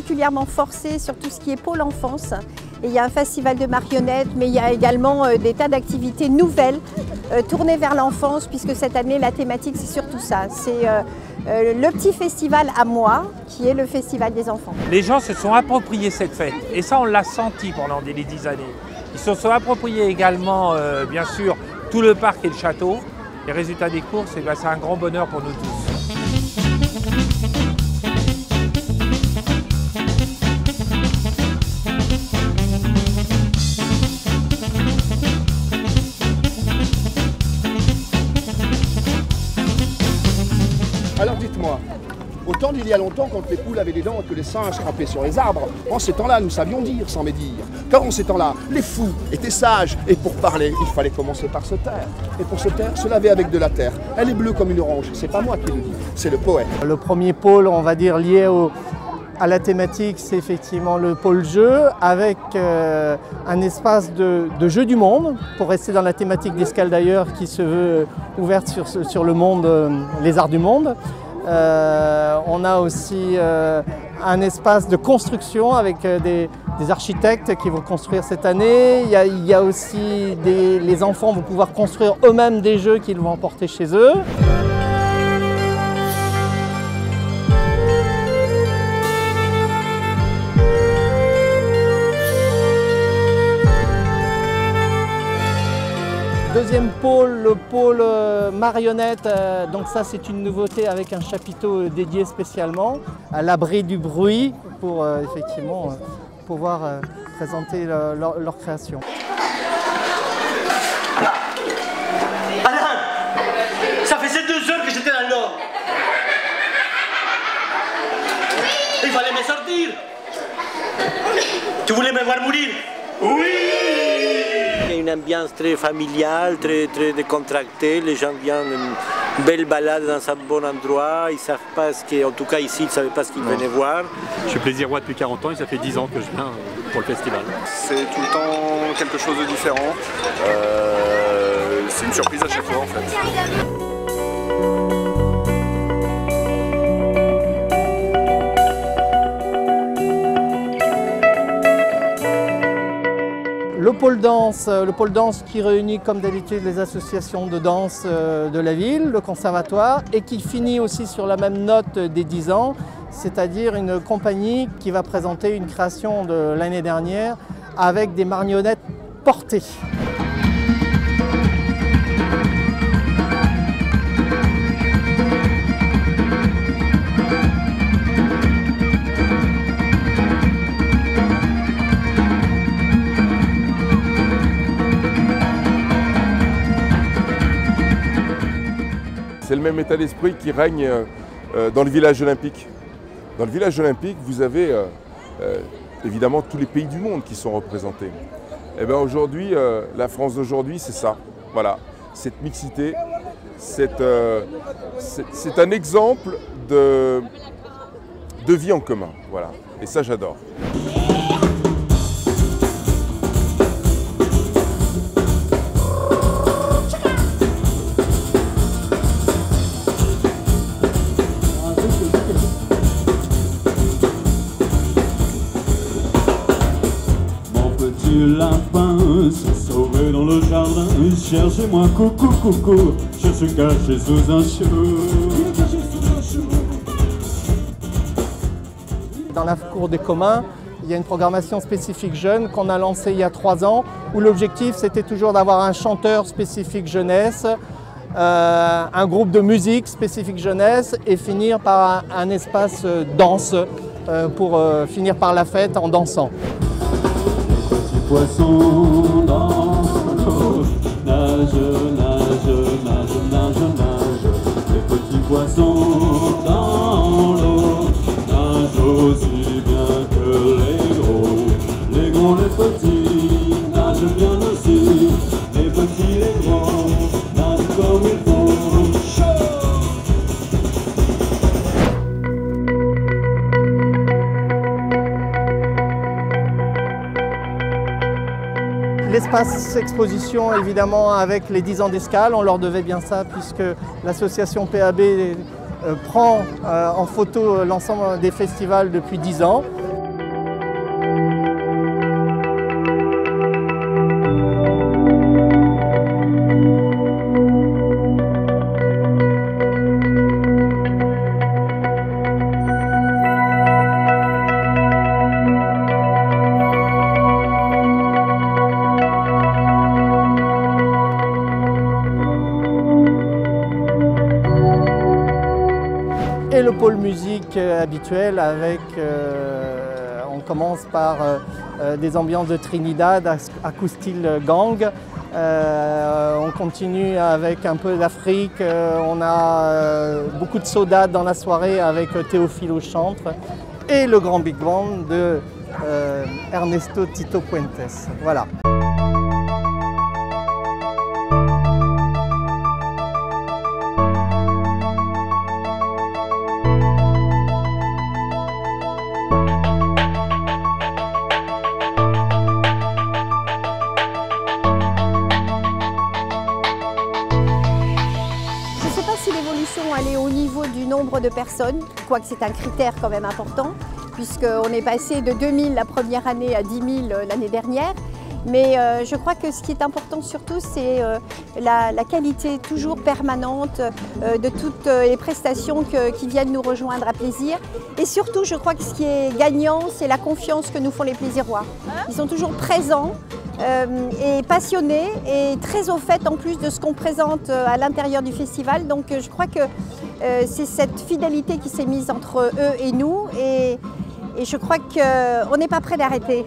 particulièrement forcé sur tout ce qui est pôle enfance. Et il y a un festival de marionnettes, mais il y a également des tas d'activités nouvelles tournées vers l'enfance, puisque cette année, la thématique, c'est surtout ça. C'est le petit festival à moi, qui est le festival des enfants. Les gens se sont appropriés cette fête, et ça, on l'a senti pendant les 10 années. Ils se sont appropriés également, bien sûr, tout le parc et le château. Les résultats des courses, c'est un grand bonheur pour nous tous. Alors dites-moi, autant d'il y a longtemps, quand les poules avaient des dents et que les singes grimpaient sur les arbres, en ces temps-là, nous savions dire sans médire. Car en ces temps-là, les fous étaient sages, et pour parler, il fallait commencer par se taire. Et pour se taire, se laver avec de la terre. Elle est bleue comme une orange, c'est pas moi qui le dis, c'est le poète. Le premier pôle, on va dire, lié à la thématique, c'est effectivement le pôle jeu, avec un espace de jeu du monde, pour rester dans la thématique d'Escale d'ailleurs, qui se veut ouverte sur le monde, les arts du monde. On a aussi un espace de construction avec des architectes qui vont construire cette année. Il y a aussi les enfants vont pouvoir construire eux-mêmes des jeux qu'ils vont emporter chez eux. Deuxième pôle, le pôle marionnette, donc ça c'est une nouveauté avec un chapiteau dédié spécialement à l'abri du bruit pour effectivement pouvoir présenter leur création. Alain, ça faisait 2 heures que j'étais dans l'eau. Il fallait me sortir. Tu voulais me voir mourir? Oui! Il y a une ambiance très familiale, très décontractée. Les gens viennent une belle balade dans un bon endroit. Ils ne savent pas ce qu'est, en tout cas ici, ils ne savaient pas ce qu'ils venaient voir. Je suis plaisir-roi depuis 40 ans et ça fait 10 ans que je viens pour le festival. C'est tout le temps quelque chose de différent. C'est une surprise à chaque fois en fait. Le pôle danse qui réunit comme d'habitude les associations de danse de la ville, le conservatoire, et qui finit aussi sur la même note des 10 ans, c'est-à-dire une compagnie qui va présenter une création de l'année dernière avec des marionnettes portées. C'est le même état d'esprit qui règne dans le village olympique. Dans le village olympique, vous avez évidemment tous les pays du monde qui sont représentés. Et bien aujourd'hui, la France d'aujourd'hui, c'est ça. Voilà, cette mixité, c'est un exemple de vie en commun. Voilà, et ça j'adore. Le lapin s'est sauvé dans le jardin. Cherchez-moi, coucou, coucou. Je suis caché sous un chou. Dans la cour des communs, il y a une programmation spécifique jeune qu'on a lancée il y a 3 ans, où l'objectif c'était toujours d'avoir un chanteur spécifique jeunesse, un groupe de musique spécifique jeunesse et finir par un espace danse pour finir par la fête en dansant. Poisson dans l'eau, nage, nage, nage, nage, nage. Les petits poissons dans l'eau nagent aussi bien que les gros. Les gros, les petits nagent bien aussi. Les petits, les grands nagent comme il faut. L'espace exposition, évidemment, avec les 10 ans d'Escale, on leur devait bien ça, puisque l'association PAB prend en photo l'ensemble des festivals depuis 10 ans. et le pôle musique habituel avec, on commence par des ambiances de Trinidad, acoustyle gang. On continue avec un peu d'Afrique, on a beaucoup de saudades dans la soirée avec Théophile au chantre et le grand big band de Ernesto Tito Puentes. Voilà. Je ne sais pas si l'évolution elle est au niveau du nombre de personnes, quoique c'est un critère quand même important, puisqu'on est passé de 2000 la première année à 10 000 l'année dernière. Mais je crois que ce qui est important surtout, c'est la qualité toujours permanente de toutes les prestations qui viennent nous rejoindre à Plaisir. Et surtout, je crois que ce qui est gagnant, c'est la confiance que nous font les Plaisirois. Ils sont toujours présents et passionnés et très au fait en plus de ce qu'on présente à l'intérieur du festival. Donc je crois que c'est cette fidélité qui s'est mise entre eux et nous. Et je crois qu'on n'est pas prêt d'arrêter.